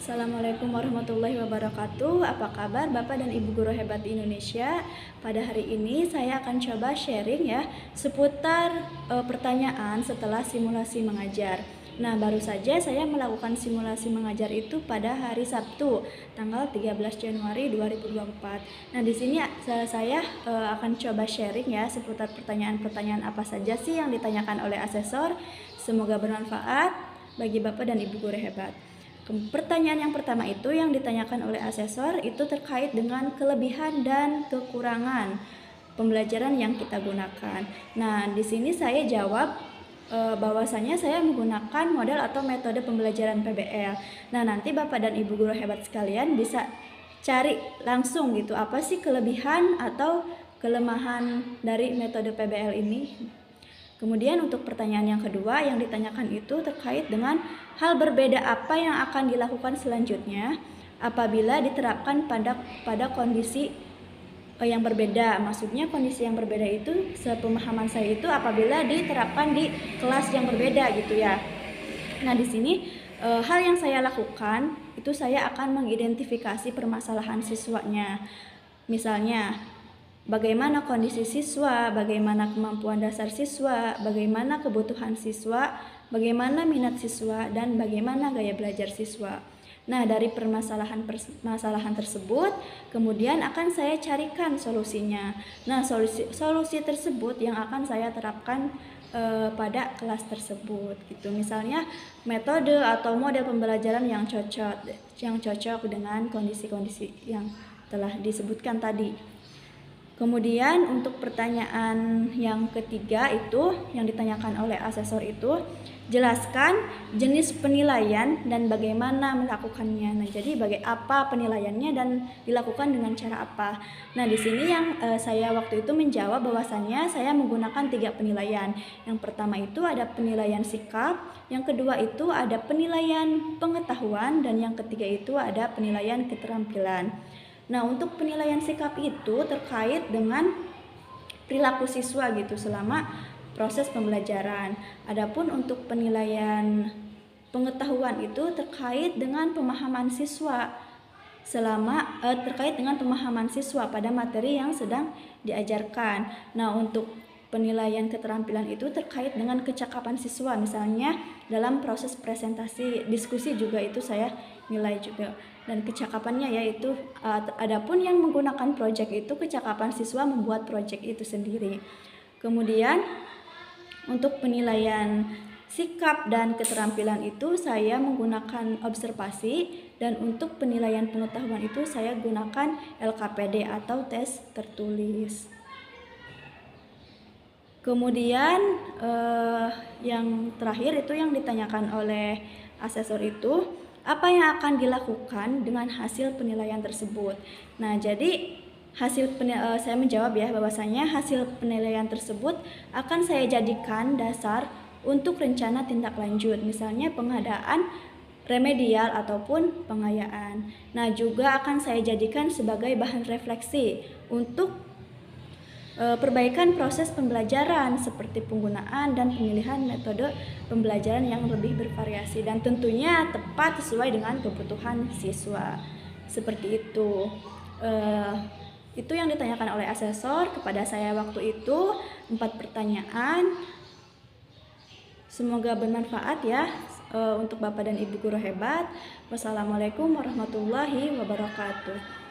Assalamualaikum warahmatullahi wabarakatuh. Apa kabar Bapak dan Ibu guru hebat di Indonesia? Pada hari ini saya akan coba sharing ya seputar pertanyaan setelah simulasi mengajar. Nah, baru saja saya melakukan simulasi mengajar itu pada hari Sabtu, tanggal 13 Januari 2024. Nah, di sini saya akan coba sharing ya seputar pertanyaan-pertanyaan apa saja sih yang ditanyakan oleh asesor. Semoga bermanfaat bagi Bapak dan Ibu guru hebat. Pertanyaan yang pertama itu yang ditanyakan oleh asesor itu terkait dengan kelebihan dan kekurangan pembelajaran yang kita gunakan. Nah, di sini saya jawab bahwasanya saya menggunakan model atau metode pembelajaran PBL. Nah, nanti Bapak dan Ibu guru hebat sekalian bisa cari langsung gitu apa sih kelebihan atau kelemahan dari metode PBL ini. Kemudian untuk pertanyaan yang kedua yang ditanyakan itu terkait dengan hal berbeda apa yang akan dilakukan selanjutnya apabila diterapkan pada kondisi yang berbeda. Maksudnya kondisi yang berbeda itu sepemahaman saya itu apabila diterapkan di kelas yang berbeda gitu ya. Nah, di sini hal yang saya lakukan itu saya akan mengidentifikasi permasalahan siswanya. Misalnya bagaimana kondisi siswa, bagaimana kemampuan dasar siswa, bagaimana kebutuhan siswa, bagaimana minat siswa, dan bagaimana gaya belajar siswa. Nah, dari permasalahan tersebut, kemudian akan saya carikan solusinya. Nah, solusi tersebut yang akan saya terapkan pada kelas tersebut gitu. Misalnya metode atau model pembelajaran yang cocok dengan kondisi-kondisi yang telah disebutkan tadi. Kemudian untuk pertanyaan yang ketiga itu yang ditanyakan oleh asesor itu, jelaskan jenis penilaian dan bagaimana melakukannya. Nah, jadi apa penilaiannya dan dilakukan dengan cara apa. Nah, di sini yang saya waktu itu menjawab bahwasannya saya menggunakan 3 penilaian. Yang pertama itu ada penilaian sikap, yang kedua itu ada penilaian pengetahuan, dan yang ketiga itu ada penilaian keterampilan. Nah, untuk penilaian sikap itu terkait dengan perilaku siswa gitu selama proses pembelajaran. Adapun untuk penilaian pengetahuan itu terkait dengan pemahaman siswa terkait dengan pemahaman siswa pada materi yang sedang diajarkan. Nah, untuk penilaian keterampilan itu terkait dengan kecakapan siswa, misalnya dalam proses presentasi, diskusi juga itu saya nilai juga. Dan kecakapannya yaitu adapun yang menggunakan project itu kecakapan siswa membuat project itu sendiri. Kemudian untuk penilaian sikap dan keterampilan itu saya menggunakan observasi, dan untuk penilaian pengetahuan itu saya gunakan LKPD atau tes tertulis. Kemudian yang terakhir itu yang ditanyakan oleh asesor itu, apa yang akan dilakukan dengan hasil penilaian tersebut. Nah, jadi saya menjawab ya bahwasanya hasil penilaian tersebut akan saya jadikan dasar untuk rencana tindak lanjut, misalnya pengadaan remedial ataupun pengayaan. Nah, juga akan saya jadikan sebagai bahan refleksi untuk perbaikan proses pembelajaran seperti penggunaan dan pemilihan metode pembelajaran yang lebih bervariasi dan tentunya tepat sesuai dengan kebutuhan siswa. Seperti itu. Itu yang ditanyakan oleh asesor kepada saya waktu itu, 4 pertanyaan. Semoga bermanfaat ya untuk Bapak dan Ibu guru hebat. Wassalamualaikum warahmatullahi wabarakatuh.